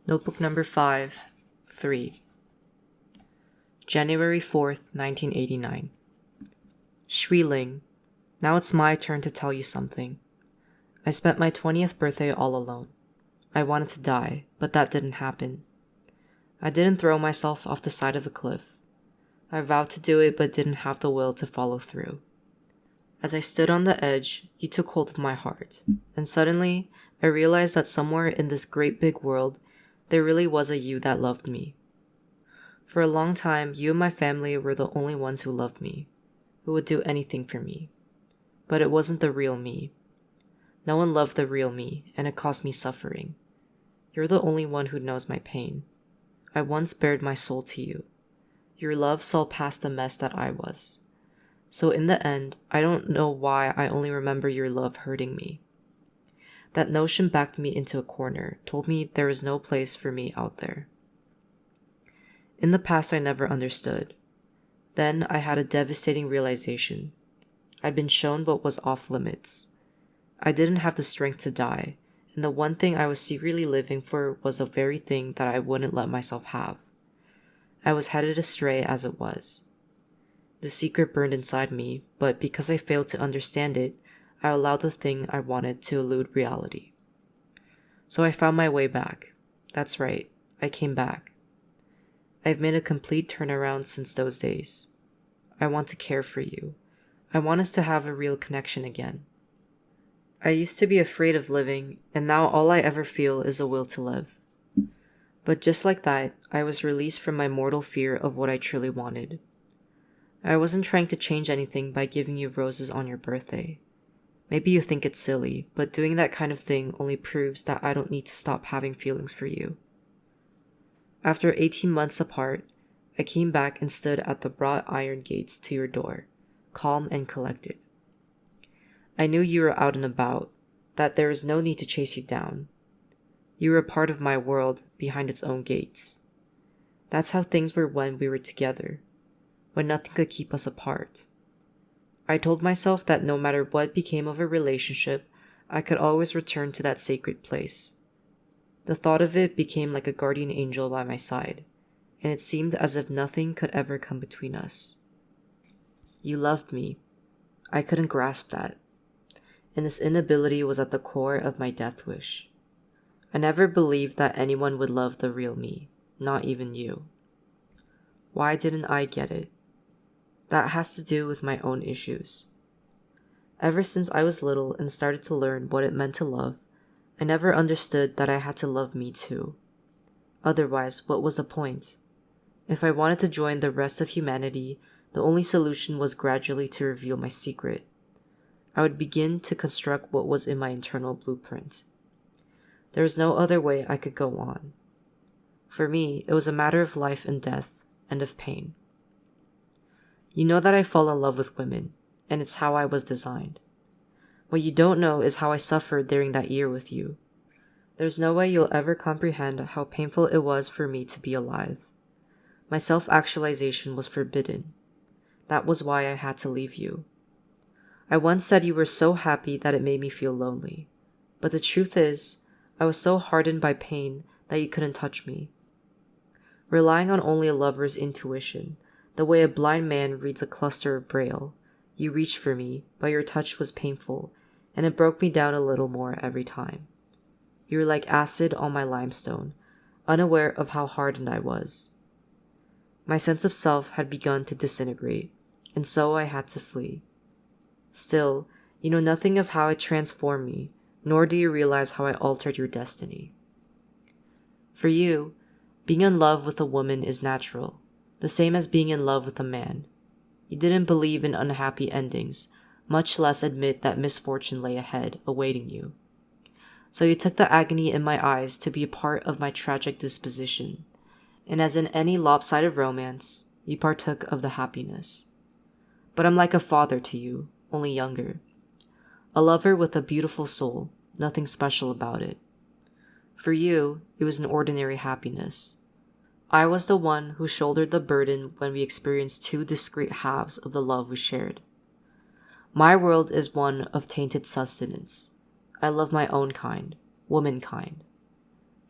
Notebook number 5, 3. January 4th, 1989. Shweeling, now it's my turn to tell you something. I spent my 20th birthday all alone. I wanted to die, but that didn't happen. I didn't throw myself off the side of a cliff. I vowed to do it but didn't have the will to follow through. As I stood on the edge, you took hold of my heart, and suddenly I realized that somewhere in this great big world, there really was a you that loved me. For a long time, you and my family were the only ones who loved me, who would do anything for me. But it wasn't the real me. No one loved the real me, and it caused me suffering. You're the only one who knows my pain. I once bared my soul to you. Your love saw past the mess that I was. So in the end, I don't know why I only remember your love hurting me. That notion backed me into a corner, told me there was no place for me out there. In the past, I never understood. Then I had a devastating realization. I'd been shown what was off limits. I didn't have the strength to die, and the one thing I was secretly living for was the very thing that I wouldn't let myself have. I was headed astray as it was. The secret burned inside me, but because I failed to understand it, I allowed the thing I wanted to elude reality. So I found my way back. That's right, I came back. I've made a complete turnaround since those days. I want to care for you. I want us to have a real connection again. I used to be afraid of living, and now all I ever feel is a will to live. But just like that, I was released from my mortal fear of what I truly wanted. I wasn't trying to change anything by giving you roses on your birthday. Maybe you think it's silly, but doing that kind of thing only proves that I don't need to stop having feelings for you. After 18 months apart, I came back and stood at the wrought iron gates to your door, calm and collected. I knew you were out and about, that there was no need to chase you down. You were a part of my world behind its own gates. That's how things were when we were together, when nothing could keep us apart. I told myself that no matter what became of a relationship, I could always return to that sacred place. The thought of it became like a guardian angel by my side, and it seemed as if nothing could ever come between us. You loved me. I couldn't grasp that, and this inability was at the core of my death wish. I never believed that anyone would love the real me, not even you. Why didn't I get it? That has to do with my own issues. Ever since I was little and started to learn what it meant to love, I never understood that I had to love me too. Otherwise, what was the point? If I wanted to join the rest of humanity, the only solution was gradually to reveal my secret. I would begin to construct what was in my internal blueprint. There was no other way I could go on. For me, it was a matter of life and death, and of pain. You know that I fall in love with women, and it's how I was designed. What you don't know is how I suffered during that year with you. There's no way you'll ever comprehend how painful it was for me to be alive. My self-actualization was forbidden. That was why I had to leave you. I once said you were so happy that it made me feel lonely. But the truth is, I was so hardened by pain that you couldn't touch me. Relying on only a lover's intuition, the way a blind man reads a cluster of braille, you reached for me, but your touch was painful, and it broke me down a little more every time. You were like acid on my limestone, unaware of how hardened I was. My sense of self had begun to disintegrate, and so I had to flee. Still, you know nothing of how it transformed me, nor do you realize how I altered your destiny. For you, being in love with a woman is natural, the same as being in love with a man. You didn't believe in unhappy endings, much less admit that misfortune lay ahead, awaiting you. So you took the agony in my eyes to be a part of my tragic disposition, and as in any lopsided romance, you partook of the happiness. But I'm like a father to you, only younger. A lover with a beautiful soul, nothing special about it. For you, it was an ordinary happiness. I was the one who shouldered the burden when we experienced two discrete halves of the love we shared. My world is one of tainted sustenance. I love my own kind, womankind.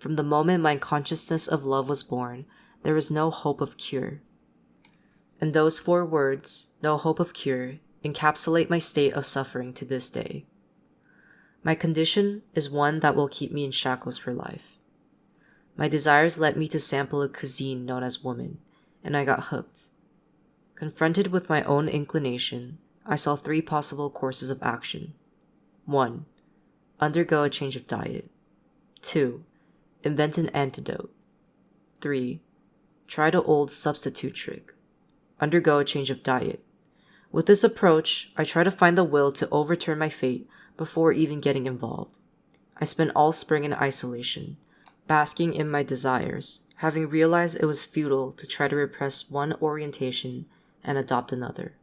From the moment my consciousness of love was born, there was no hope of cure. And those 4 words, no hope of cure, encapsulate my state of suffering to this day. My condition is one that will keep me in shackles for life. My desires led me to sample a cuisine known as woman, and I got hooked. Confronted with my own inclination, I saw 3 possible courses of action. 1. Undergo a change of diet. 2. Invent an antidote. 3. Try the old substitute trick. Undergo a change of diet. With this approach, I try to find the will to overturn my fate before even getting involved. I spent all spring in isolation, basking in my desires, having realized it was futile to try to repress one orientation and adopt another.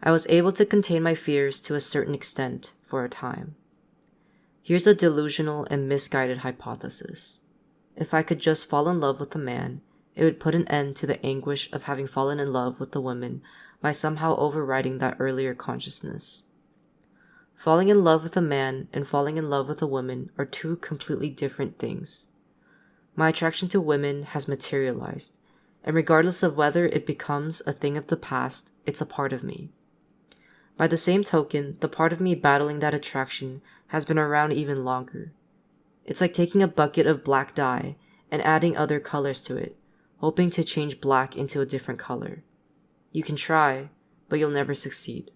I was able to contain my fears to a certain extent for a time. Here's a delusional and misguided hypothesis. If I could just fall in love with a man, it would put an end to the anguish of having fallen in love with the woman by somehow overriding that earlier consciousness. Falling in love with a man and falling in love with a woman are 2 completely different things. My attraction to women has materialized, and regardless of whether it becomes a thing of the past, it's a part of me. By the same token, the part of me battling that attraction has been around even longer. It's like taking a bucket of black dye and adding other colors to it, hoping to change black into a different color. You can try, but you'll never succeed.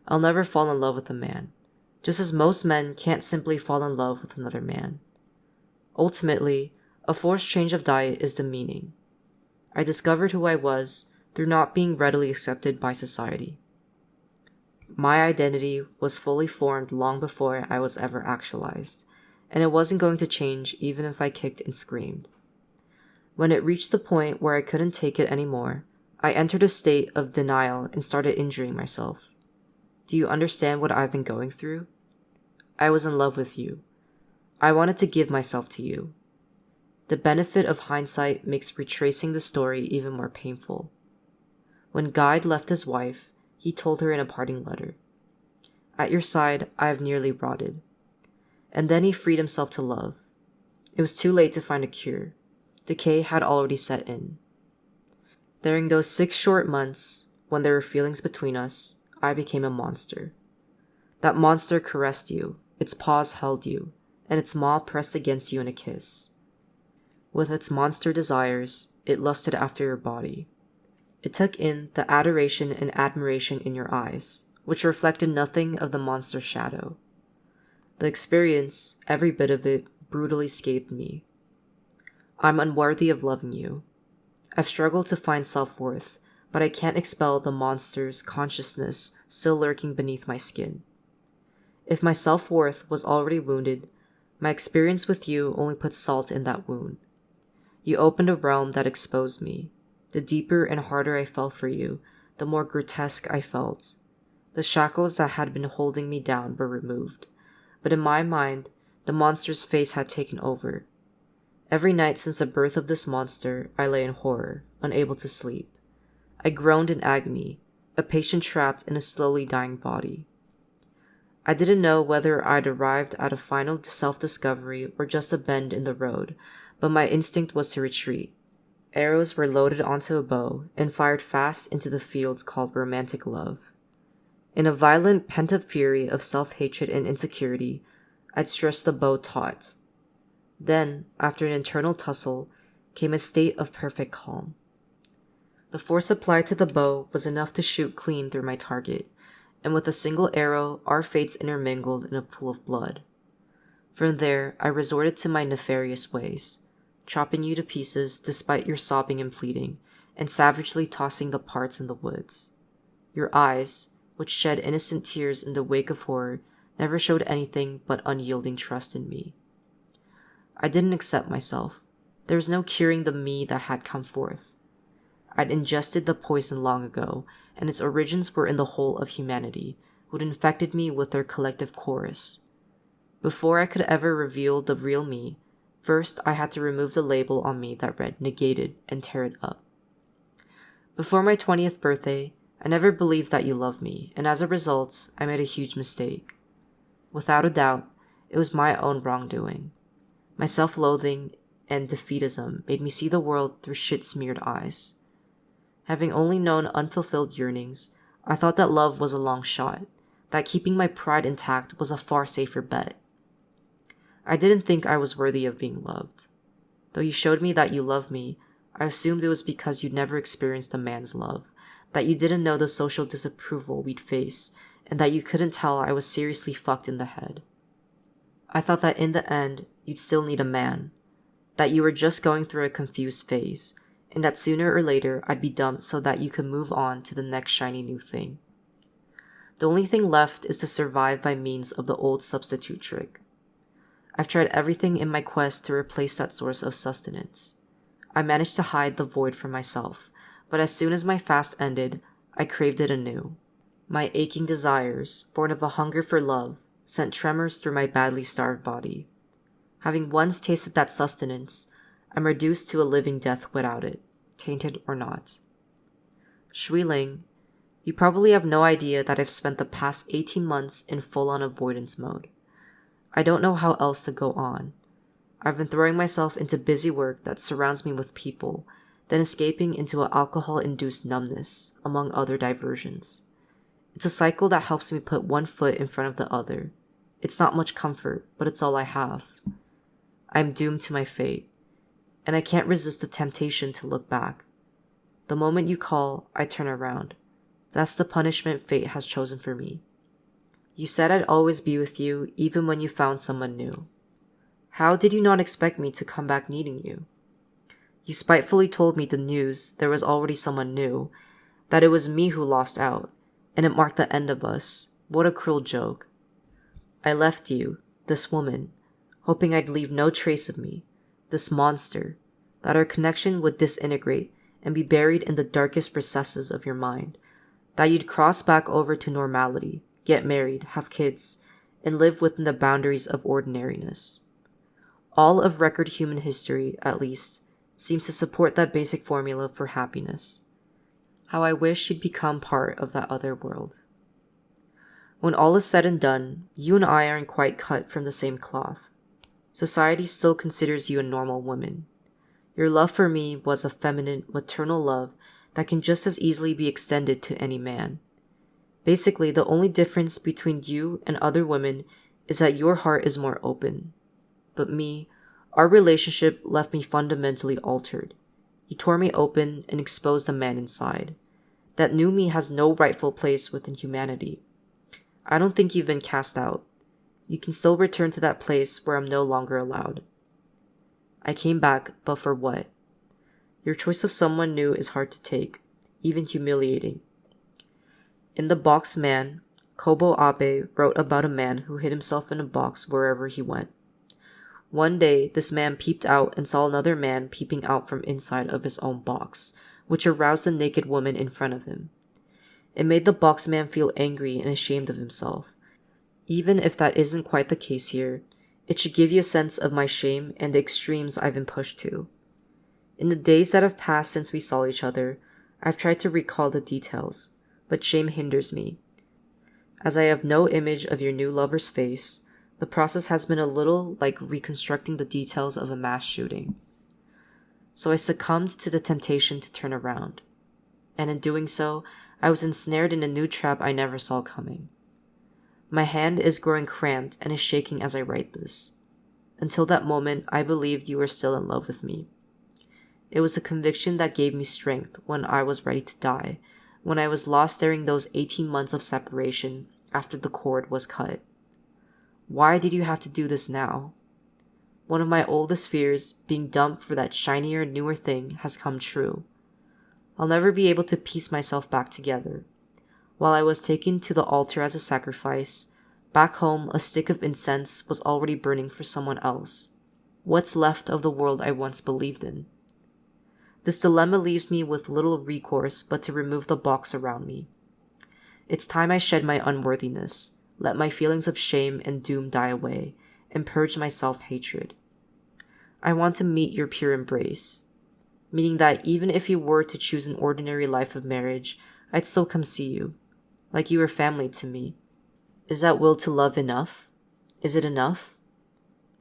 I'll never fall in love with a man, just as most men can't simply fall in love with another man. Ultimately, a forced change of diet is demeaning. I discovered who I was through not being readily accepted by society. My identity was fully formed long before I was ever actualized, and it wasn't going to change even if I kicked and screamed. When it reached the point where I couldn't take it anymore, I entered a state of denial and started injuring myself. Do you understand what I've been going through? I was in love with you. I wanted to give myself to you. The benefit of hindsight makes retracing the story even more painful. When Guide left his wife, he told her in a parting letter, "At your side, I have nearly rotted." And then he freed himself to love. It was too late to find a cure. Decay had already set in. During those 6 short months, when there were feelings between us, I became a monster. That monster caressed you, its paws held you, and its maw pressed against you in a kiss. With its monster desires, it lusted after your body. It took in the adoration and admiration in your eyes, which reflected nothing of the monster's shadow. The experience, every bit of it, brutally scathed me. I'm unworthy of loving you. I've struggled to find self-worth, but I can't expel the monster's consciousness still lurking beneath my skin. If my self-worth was already wounded, my experience with you only put salt in that wound. You opened a realm that exposed me. The deeper and harder I fell for you, the more grotesque I felt. The shackles that had been holding me down were removed, but in my mind, the monster's face had taken over. Every night since the birth of this monster, I lay in horror, unable to sleep. I groaned in agony, a patient trapped in a slowly dying body. I didn't know whether I'd arrived at a final self-discovery or just a bend in the road, but my instinct was to retreat. Arrows were loaded onto a bow and fired fast into the field called romantic love. In a violent pent-up fury of self-hatred and insecurity, I'd stressed the bow taut. Then, after an internal tussle, came a state of perfect calm. The force applied to the bow was enough to shoot clean through my target, and with a single arrow, our fates intermingled in a pool of blood. From there, I resorted to my nefarious ways, chopping you to pieces despite your sobbing and pleading, and savagely tossing the parts in the woods. Your eyes, which shed innocent tears in the wake of horror, never showed anything but unyielding trust in me. I didn't accept myself. There was no curing the me that had come forth. I'd ingested the poison long ago, and its origins were in the whole of humanity, who'd infected me with their collective chorus. Before I could ever reveal the real me, first I had to remove the label on me that read negated and tear it up. Before my 20th birthday, I never believed that you loved me, and as a result, I made a huge mistake. Without a doubt, it was my own wrongdoing. My self-loathing and defeatism made me see the world through shit-smeared eyes. Having only known unfulfilled yearnings, I thought that love was a long shot, that keeping my pride intact was a far safer bet. I didn't think I was worthy of being loved. Though you showed me that you loved me, I assumed it was because you'd never experienced a man's love, that you didn't know the social disapproval we'd face, and that you couldn't tell I was seriously fucked in the head. I thought that in the end, you'd still need a man, that you were just going through a confused phase, and that sooner or later I'd be dumped so that you could move on to the next shiny new thing. The only thing left is to survive by means of the old substitute trick. I've tried everything in my quest to replace that source of sustenance. I managed to hide the void from myself, but as soon as my fast ended, I craved it anew. My aching desires, born of a hunger for love, sent tremors through my badly starved body. Having once tasted that sustenance, I'm reduced to a living death without it, tainted or not. Shui Ling, you probably have no idea that I've spent the past 18 months in full-on avoidance mode. I don't know how else to go on. I've been throwing myself into busy work that surrounds me with people, then escaping into an alcohol-induced numbness, among other diversions. It's a cycle that helps me put one foot in front of the other. It's not much comfort, but it's all I have. I'm doomed to my fate, and I can't resist the temptation to look back. The moment you call, I turn around. That's the punishment fate has chosen for me. You said I'd always be with you, even when you found someone new. How did you not expect me to come back needing you? You spitefully told me the news there was already someone new, that it was me who lost out, and it marked the end of us. What a cruel joke. I left you, this woman, hoping I'd leave no trace of me, this monster, that our connection would disintegrate and be buried in the darkest recesses of your mind, that you'd cross back over to normality, get married, have kids, and live within the boundaries of ordinariness. All of record human history, at least, seems to support that basic formula for happiness. How I wish you'd become part of that other world. When all is said and done, you and I aren't quite cut from the same cloth. Society still considers you a normal woman. Your love for me was a feminine, maternal love that can just as easily be extended to any man. Basically, the only difference between you and other women is that your heart is more open. But me, our relationship left me fundamentally altered. You tore me open and exposed a man inside. That new me has no rightful place within humanity. I don't think you've been cast out. You can still return to that place where I'm no longer allowed. I came back, but for what? Your choice of someone new is hard to take, even humiliating. In The Box Man, Kobo Abe wrote about a man who hid himself in a box wherever he went. One day, this man peeped out and saw another man peeping out from inside of his own box, which aroused the naked woman in front of him. It made the box man feel angry and ashamed of himself. Even if that isn't quite the case here, it should give you a sense of my shame and the extremes I've been pushed to. In the days that have passed since we saw each other, I've tried to recall the details, but shame hinders me. As I have no image of your new lover's face, the process has been a little like reconstructing the details of a mass shooting. So I succumbed to the temptation to turn around. And in doing so, I was ensnared in a new trap I never saw coming. My hand is growing cramped and is shaking as I write this. Until that moment, I believed you were still in love with me. It was a conviction that gave me strength when I was ready to die, when I was lost during those 18 months of separation after the cord was cut. Why did you have to do this now? One of my oldest fears, being dumped for that shinier, newer thing, has come true. I'll never be able to piece myself back together. While I was taken to the altar as a sacrifice, back home a stick of incense was already burning for someone else. What's left of the world I once believed in? This dilemma leaves me with little recourse but to remove the box around me. It's time I shed my unworthiness, let my feelings of shame and doom die away, and purge my self-hatred. I want to meet your pure embrace, meaning that even if you were to choose an ordinary life of marriage, I'd still come see you, like you were family to me. Is that will to love enough? Is it enough?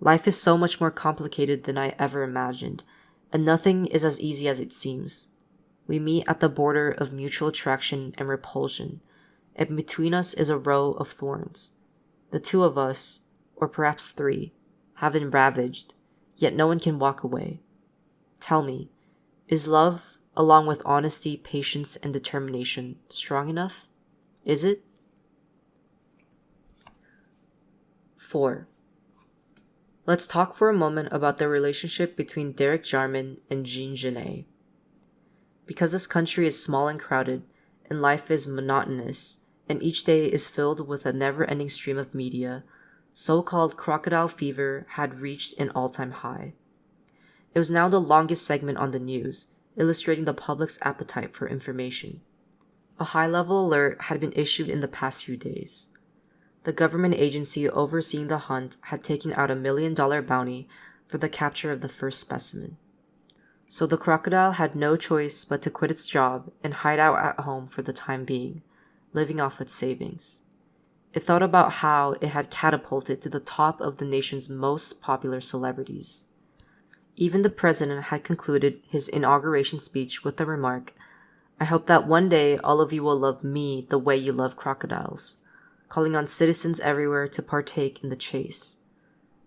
Life is so much more complicated than I ever imagined, and nothing is as easy as it seems. We meet at the border of mutual attraction and repulsion, and between us is a row of thorns. The two of us, or perhaps three, have been ravaged, yet no one can walk away. Tell me, is love, along with honesty, patience, and determination, strong enough? Is it? 4. Let's talk for a moment about the relationship between Derek Jarman and Jean Genet. Because this country is small and crowded, and life is monotonous, and each day is filled with a never-ending stream of media, so-called crocodile fever had reached an all-time high. It was now the longest segment on the news, illustrating the public's appetite for information. A high-level alert had been issued in the past few days. The government agency overseeing the hunt had taken out $1 million bounty for the capture of the first specimen. So the crocodile had no choice but to quit its job and hide out at home for the time being, living off its savings. It thought about how it had catapulted to the top of the nation's most popular celebrities. Even the president had concluded his inauguration speech with the remark, "I hope that one day all of you will love me the way you love crocodiles," calling on citizens everywhere to partake in the chase.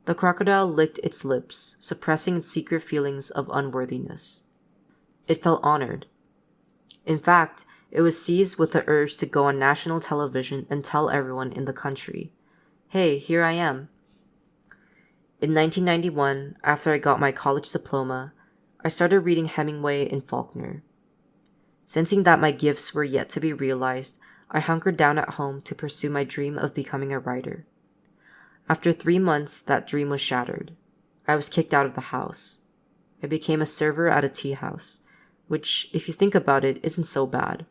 The crocodile licked its lips, suppressing its secret feelings of unworthiness. It felt honored. In fact, it was seized with the urge to go on national television and tell everyone in the country, "Hey, here I am." In 1991, after I got my college diploma, I started reading Hemingway and Faulkner. Sensing that my gifts were yet to be realized, I hunkered down at home to pursue my dream of becoming a writer. After 3 months, that dream was shattered. I was kicked out of the house. I became a server at a tea house, which, if you think about it, isn't so bad.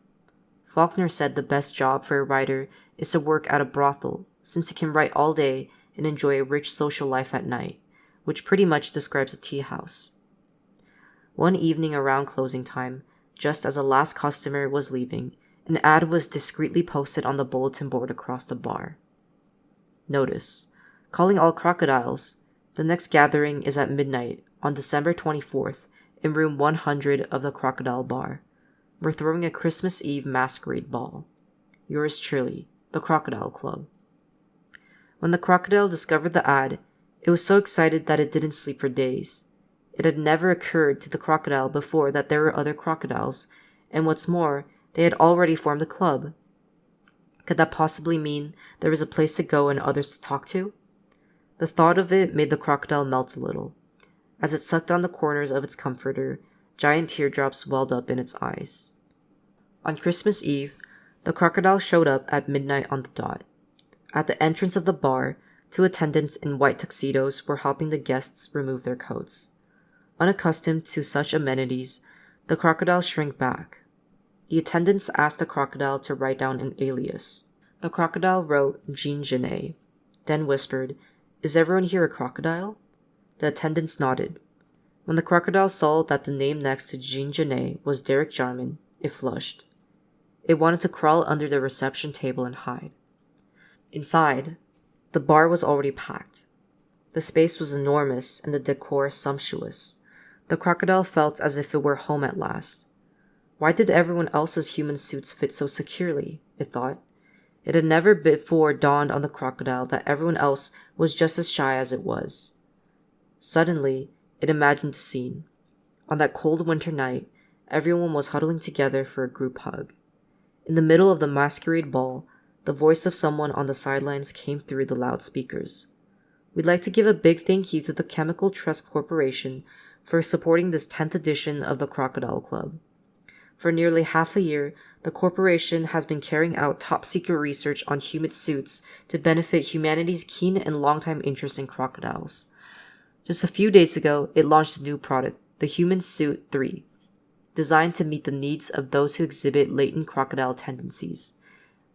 Faulkner said the best job for a writer is to work at a brothel, since you can write all day and enjoy a rich social life at night, which pretty much describes a tea house. One evening around closing time, just as a last customer was leaving, an ad was discreetly posted on the bulletin board across the bar. Notice: calling all crocodiles. The next gathering is at midnight on December 24th in room 100 of the Crocodile Bar. We're throwing a Christmas Eve masquerade ball. Yours truly, the Crocodile Club. When the crocodile discovered the ad, it was so excited that it didn't sleep for days. It had never occurred to the crocodile before that there were other crocodiles, and what's more, they had already formed a club. Could that possibly mean there was a place to go and others to talk to? The thought of it made the crocodile melt a little. As it sucked on the corners of its comforter, giant teardrops welled up in its eyes. On Christmas Eve, the crocodile showed up at midnight on the dot. At the entrance of the bar, 2 attendants in white tuxedos were helping the guests remove their coats. Unaccustomed to such amenities, the crocodile shrank back. The attendants asked the crocodile to write down an alias. The crocodile wrote Jean Genet, then whispered, "Is everyone here a crocodile?" The attendants nodded. When the crocodile saw that the name next to Jean Genet was Derek Jarman, it flushed. It wanted to crawl under the reception table and hide. Inside, the bar was already packed. The space was enormous and the decor sumptuous. The crocodile felt as if it were home at last. Why did everyone else's human suits fit so securely? It thought. It had never before dawned on the crocodile that everyone else was just as shy as it was. Suddenly, it imagined the scene. On that cold winter night, everyone was huddling together for a group hug. In the middle of the masquerade ball, the voice of someone on the sidelines came through the loudspeakers. "We'd like to give a big thank you to the Chemical Trust Corporation for supporting this 10th edition of the Crocodile Club. For nearly half a year, the corporation has been carrying out top-secret research on human suits to benefit humanity's keen and long-time interest in crocodiles. Just a few days ago, it launched a new product, the Human Suit 3, designed to meet the needs of those who exhibit latent crocodile tendencies.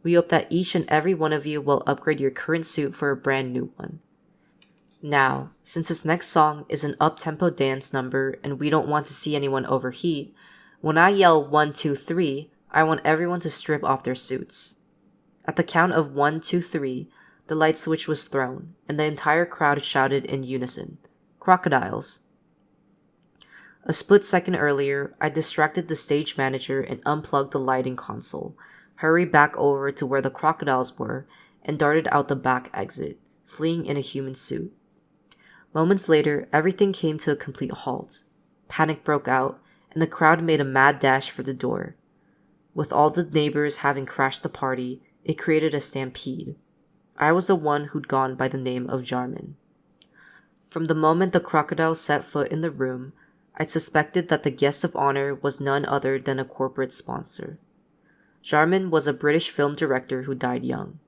We hope that each and every one of you will upgrade your current suit for a brand new one. Now, since this next song is an up-tempo dance number and we don't want to see anyone overheat, when I yell 1, 2, 3, I want everyone to strip off their suits. At the count of 1, 2, 3, The light switch was thrown, and the entire crowd shouted in unison, "Crocodiles!" A split second earlier, I distracted the stage manager and unplugged the lighting console, hurried back over to where the crocodiles were, and darted out the back exit, fleeing in a human suit. Moments later, everything came to a complete halt. Panic broke out, and the crowd made a mad dash for the door. With all the neighbors having crashed the party, it created a stampede. I was the one who'd gone by the name of Jarman. From the moment the crocodile set foot in the room, I'd suspected that the guest of honor was none other than a corporate sponsor. Jarman was a British film director who died young.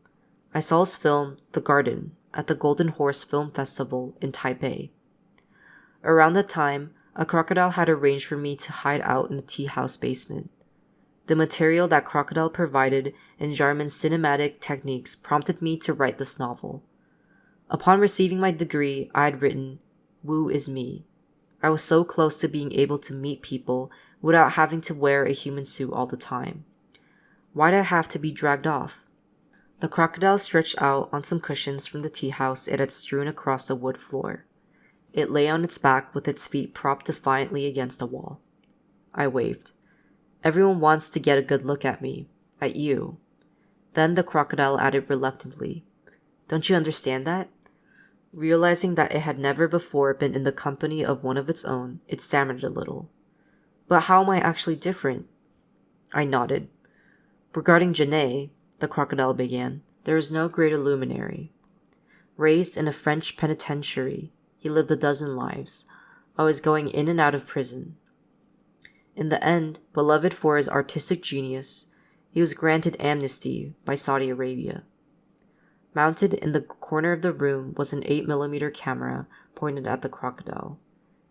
I saw his film, The Garden, at the Golden Horse Film Festival in Taipei. Around that time, a crocodile had arranged for me to hide out in the tea house basement. The material that Crocodile provided and Jarman's cinematic techniques prompted me to write this novel. Upon receiving my degree, I had written, "Wu is me." I was so close to being able to meet people without having to wear a human suit all the time. Why'd I have to be dragged off? The crocodile stretched out on some cushions from the tea house it had strewn across the wood floor. It lay on its back with its feet propped defiantly against the wall. I waved. Everyone wants to get a good look at me, at you. Then the crocodile added reluctantly, "Don't you understand that?" Realizing that it had never before been in the company of one of its own, it stammered a little. "But how am I actually different?" I nodded. "Regarding Janae," the crocodile began, "there is no greater luminary. Raised in a French penitentiary, he lived a dozen lives, always going in and out of prison. In the end, beloved for his artistic genius, he was granted amnesty by Saudi Arabia. Mounted in the corner of the room was an 8mm camera pointed at the crocodile.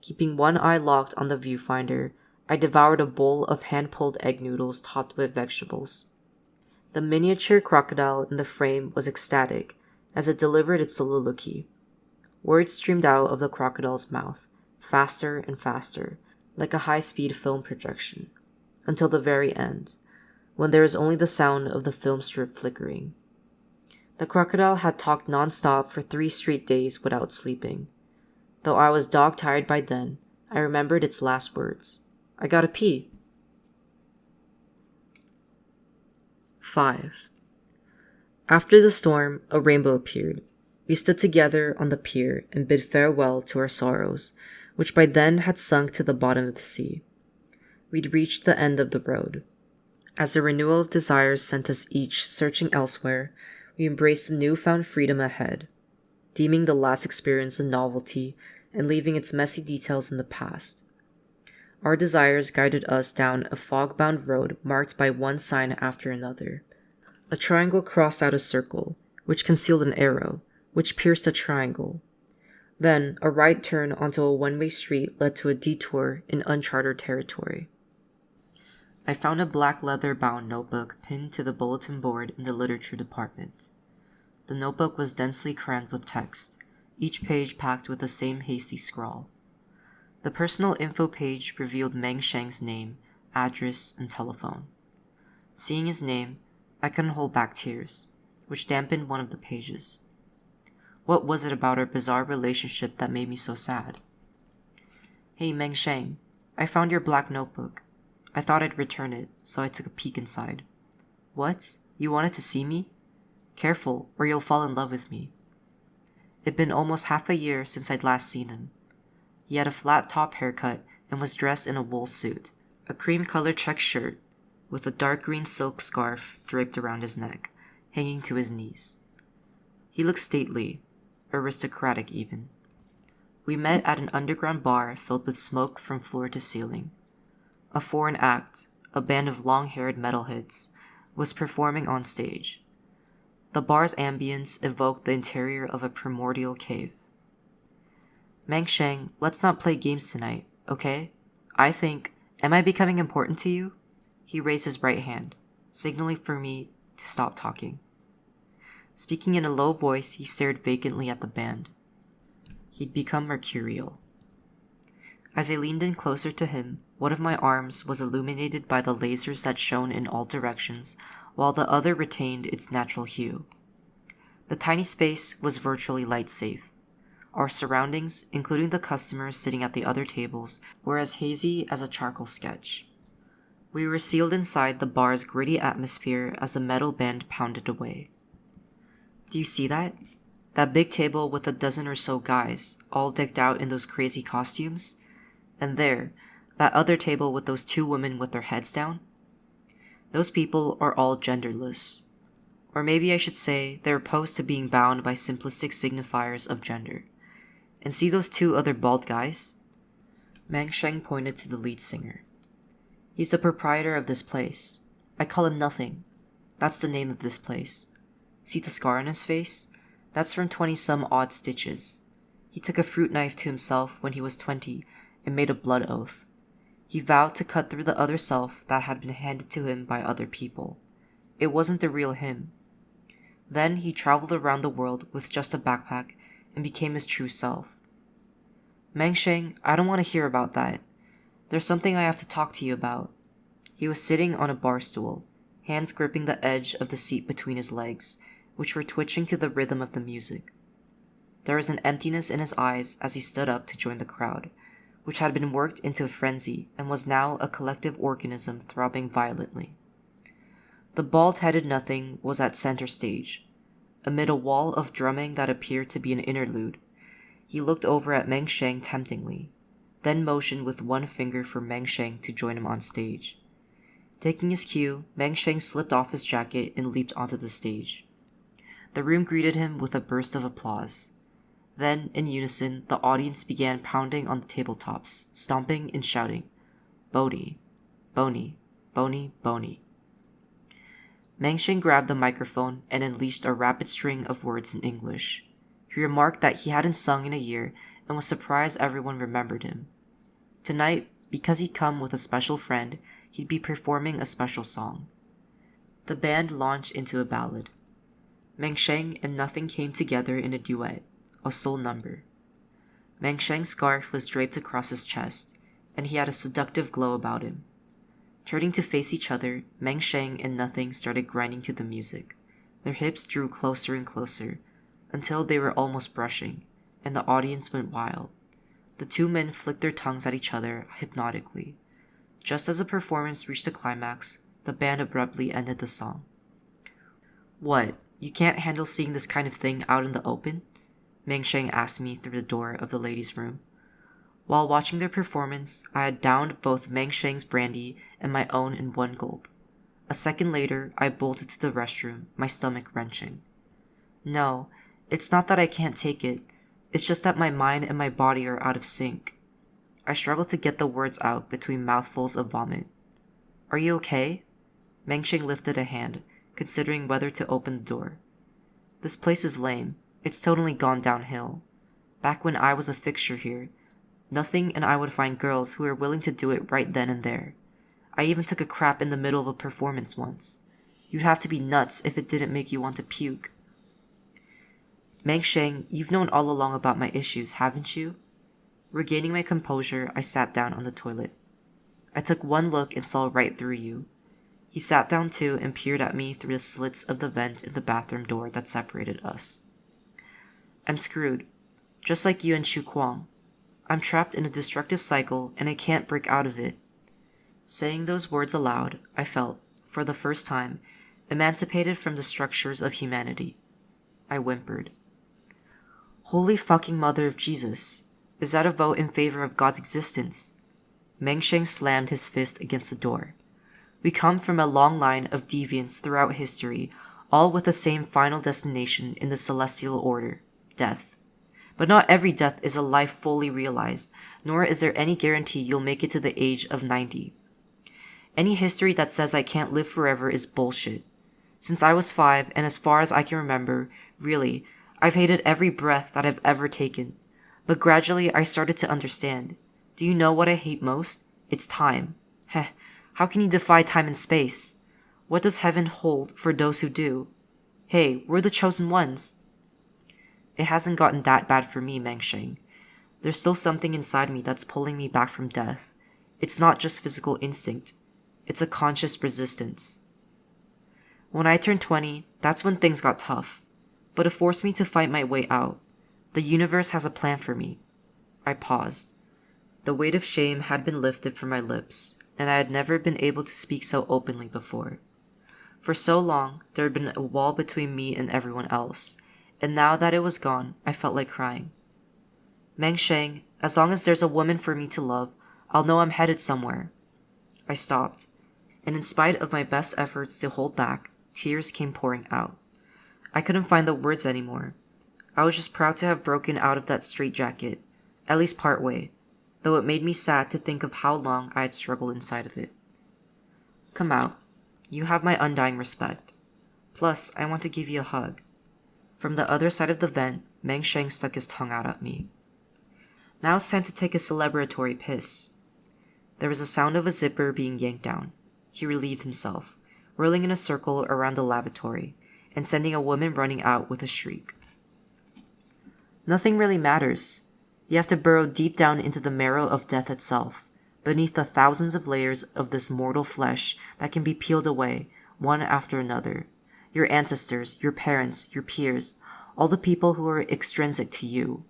Keeping one eye locked on the viewfinder, I devoured a bowl of hand-pulled egg noodles topped with vegetables. The miniature crocodile in the frame was ecstatic as it delivered its soliloquy. Words streamed out of the crocodile's mouth, faster and faster, like a high-speed film projection, until the very end, when there was only the sound of the film strip flickering. The crocodile had talked non-stop for 3 straight days without sleeping. Though I was dog-tired by then, I remembered its last words. "I gotta pee." 5. After the storm, a rainbow appeared. We stood together on the pier and bid farewell to our sorrows, which by then had sunk to the bottom of the sea. We'd reached the end of the road. As the renewal of desires sent us each searching elsewhere, we embraced the newfound freedom ahead, deeming the last experience a novelty and leaving its messy details in the past. Our desires guided us down a fog-bound road marked by one sign after another. A triangle crossed out a circle, which concealed an arrow, which pierced a triangle. Then, a right turn onto a one-way street led to a detour in uncharted territory. I found a black leather-bound notebook pinned to the bulletin board in the literature department. The notebook was densely crammed with text, each page packed with the same hasty scrawl. The personal info page revealed Meng Sheng's name, address, and telephone. Seeing his name, I couldn't hold back tears, which dampened one of the pages. What was it about our bizarre relationship that made me so sad? "Hey, Meng Sheng, I found your black notebook. I thought I'd return it, so I took a peek inside." "What? You wanted to see me? Careful, or you'll fall in love with me." It'd been almost half a year since I'd last seen him. He had a flat-top haircut and was dressed in a wool suit, a cream-colored check shirt, with a dark green silk scarf draped around his neck, hanging to his knees. He looked stately, aristocratic even. We met at an underground bar filled with smoke from floor to ceiling. A foreign act, a band of long-haired metalheads, was performing on stage. The bar's ambience evoked the interior of a primordial cave. "Meng Sheng, let's not play games tonight, okay? Am I becoming important to you?" He raised his right hand, signaling for me to stop talking. Speaking in a low voice, he stared vacantly at the band. He'd become mercurial. As I leaned in closer to him, one of my arms was illuminated by the lasers that shone in all directions, while the other retained its natural hue. The tiny space was virtually light-safe. Our surroundings, including the customers sitting at the other tables, were as hazy as a charcoal sketch. We were sealed inside the bar's gritty atmosphere as the metal band pounded away. Do you see that? That big table with a dozen or so guys, all decked out in those crazy costumes? And there, that other table with those two women with their heads down? Those people are all genderless. Or maybe I should say they're opposed to being bound by simplistic signifiers of gender. And see those two other bald guys? Mang Sheng pointed to the lead singer. He's the proprietor of this place. I call him Nothing. That's the name of this place. See the scar on his face? That's from 20-some odd stitches. He took a fruit knife to himself when he was 20 and made a blood oath. He vowed to cut through the other self that had been handed to him by other people. It wasn't the real him. Then he traveled around the world with just a backpack and became his true self. Mang Sheng, I don't want to hear about that. There's something I have to talk to you about. He was sitting on a bar stool, hands gripping the edge of the seat between his legs, which were twitching to the rhythm of the music. There was an emptiness in his eyes as he stood up to join the crowd, which had been worked into a frenzy and was now a collective organism throbbing violently. The bald-headed Nothing was at center stage. Amid a wall of drumming that appeared to be an interlude, he looked over at Mang Sheng temptingly, then motioned with one finger for Mang Sheng to join him on stage. Taking his cue, Mang Sheng slipped off his jacket and leaped onto the stage. The room greeted him with a burst of applause. Then, in unison, the audience began pounding on the tabletops, stomping and shouting, "Boney, Boney, Boney, Boney." Mang Sheng grabbed the microphone and unleashed a rapid string of words in English. He remarked that he hadn't sung in a year and was surprised everyone remembered him. Tonight, because he'd come with a special friend, he'd be performing a special song. The band launched into a ballad. Mang Sheng and Nothing came together in a duet, a soul number. Mang Sheng's scarf was draped across his chest, and he had a seductive glow about him. Turning to face each other, Mang Sheng and Nothing started grinding to the music. Their hips drew closer and closer, until they were almost brushing, and the audience went wild. The two men flicked their tongues at each other hypnotically. Just as the performance reached a climax, the band abruptly ended the song. "What, you can't handle seeing this kind of thing out in the open?" Mang Sheng asked me through the door of the ladies' room. While watching their performance, I had downed both Mang Sheng's brandy and my own in one gulp. A second later, I bolted to the restroom, my stomach wrenching. "No, it's not that I can't take it. It's just that my mind and my body are out of sync." I struggled to get the words out between mouthfuls of vomit. "Are you okay?" Mang Sheng lifted a hand, considering whether to open the door. "This place is lame. It's totally gone downhill. Back when I was a fixture here, Nothing and I would find girls who were willing to do it right then and there. I even took a crap in the middle of a performance once. You'd have to be nuts if it didn't make you want to puke." "Mang Sheng, you've known all along about my issues, haven't you?" Regaining my composure, I sat down on the toilet. "I took one look and saw right through you." He sat down too and peered at me through the slits of the vent in the bathroom door that separated us. "I'm screwed. Just like you and Chu Kuang. I'm trapped in a destructive cycle and I can't break out of it." Saying those words aloud, I felt, for the first time, emancipated from the structures of humanity. I whimpered. "Holy fucking Mother of Jesus! Is that a vote in favor of God's existence?" Mang Sheng slammed his fist against the door. "We come from a long line of deviants throughout history, all with the same final destination in the celestial order, death. But not every death is a life fully realized, nor is there any guarantee you'll make it to the age of 90. Any history that says I can't live forever is bullshit. Since I was 5, and as far as I can remember, really, I've hated every breath that I've ever taken. But gradually I started to understand. Do you know what I hate most? It's time. Heh, how can you defy time and space? What does heaven hold for those who do? Hey, we're the chosen ones." "It hasn't gotten that bad for me, Mang Sheng. There's still something inside me that's pulling me back from death. It's not just physical instinct. It's a conscious resistance. When I turned 20, that's when things got tough. but it forced me to fight my way out. The universe has a plan for me. I paused. The weight of shame had been lifted from my lips, and I had never been able to speak so openly before. For so long, there had been a wall between me and everyone else, and now that it was gone, I felt like crying. Meng Sheng, as long as there's a woman for me to love, I'll know I'm headed somewhere. I stopped, and in spite of my best efforts to hold back, tears came pouring out. I couldn't find the words anymore. I was just proud to have broken out of that straitjacket, at least partway, though it made me sad to think of how long I had struggled inside of it. Come out. You have my undying respect. Plus, I want to give you a hug. From the other side of the vent, Meng Sheng stuck his tongue out at me. Now it's time to take a celebratory piss. There was a sound of a zipper being yanked down. He relieved himself, whirling in a circle around the lavatory, and sending a woman running out with a shriek. Nothing really matters. You have to burrow deep down into the marrow of death itself, beneath the thousands of layers of this mortal flesh that can be peeled away, one after another. Your ancestors, your parents, your peers, all the people who are extrinsic to you.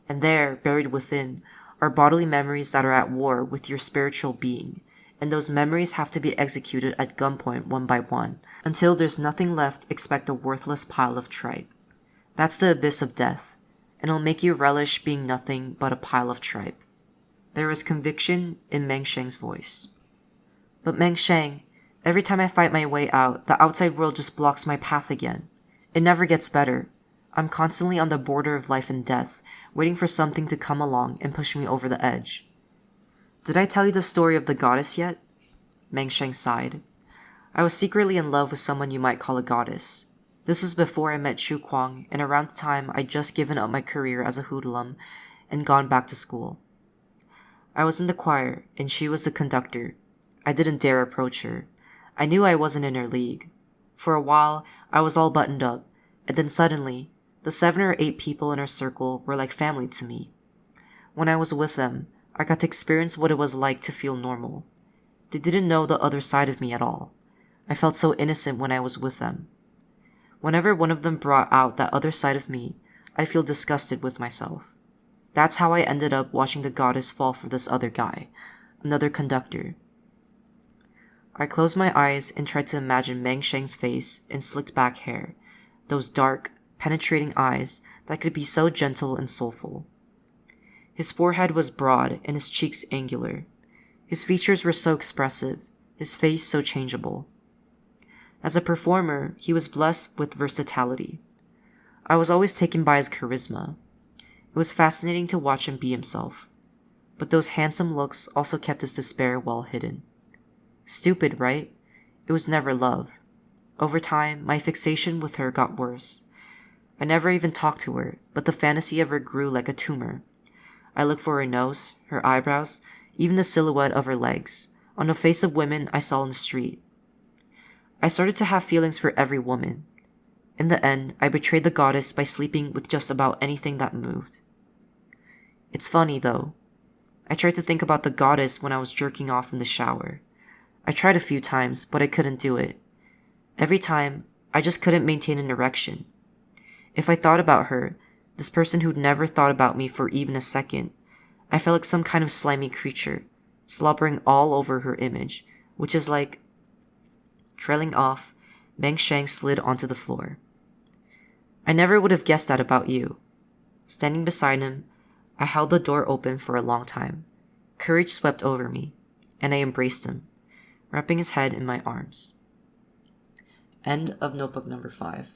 And there, buried within, are bodily memories that are at war with your spiritual being, and those memories have to be executed at gunpoint one by one, until there's nothing left except a worthless pile of tripe. That's the abyss of death, and it'll make you relish being nothing but a pile of tripe. There was conviction in Meng Sheng's voice. But Meng Sheng, every time I fight my way out, the outside world just blocks my path again. It never gets better. I'm constantly on the border of life and death, waiting for something to come along and push me over the edge. Did I tell you the story of the goddess yet? Meng Sheng sighed. I was secretly in love with someone you might call a goddess. This was before I met Shu Kuang, and around the time I'd just given up my career as a hoodlum and gone back to school. I was in the choir, and she was the conductor. I didn't dare approach her. I knew I wasn't in her league. For a while, I was all buttoned up, and then suddenly, the 7 or 8 people in our circle were like family to me. When I was with them, I got to experience what it was like to feel normal. They didn't know the other side of me at all. I felt so innocent when I was with them. Whenever one of them brought out that other side of me, I'd feel disgusted with myself. That's how I ended up watching the goddess fall for this other guy, another conductor. I closed my eyes and tried to imagine Meng Sheng's face and slicked back hair, those dark, penetrating eyes that could be so gentle and soulful. His forehead was broad and his cheeks angular. His features were so expressive, his face so changeable. As a performer, he was blessed with versatility. I was always taken by his charisma. It was fascinating to watch him be himself. But those handsome looks also kept his despair well hidden. Stupid, right? It was never love. Over time, my fixation with her got worse. I never even talked to her, but the fantasy of her grew like a tumor. I looked for her nose, her eyebrows, even the silhouette of her legs, on the face of women I saw in the street. I started to have feelings for every woman. In the end, I betrayed the goddess by sleeping with just about anything that moved. It's funny, though. I tried to think about the goddess when I was jerking off in the shower. I tried a few times, but I couldn't do it. Every time, I just couldn't maintain an erection. If I thought about her, this person who'd never thought about me for even a second, I felt like some kind of slimy creature, slobbering all over her image, which is like... Trailing off, Meng Sheng slid onto the floor. I never would have guessed that about you. Standing beside him, I held the door open for a long time. Courage swept over me, and I embraced him, wrapping his head in my arms. End of notebook number 5.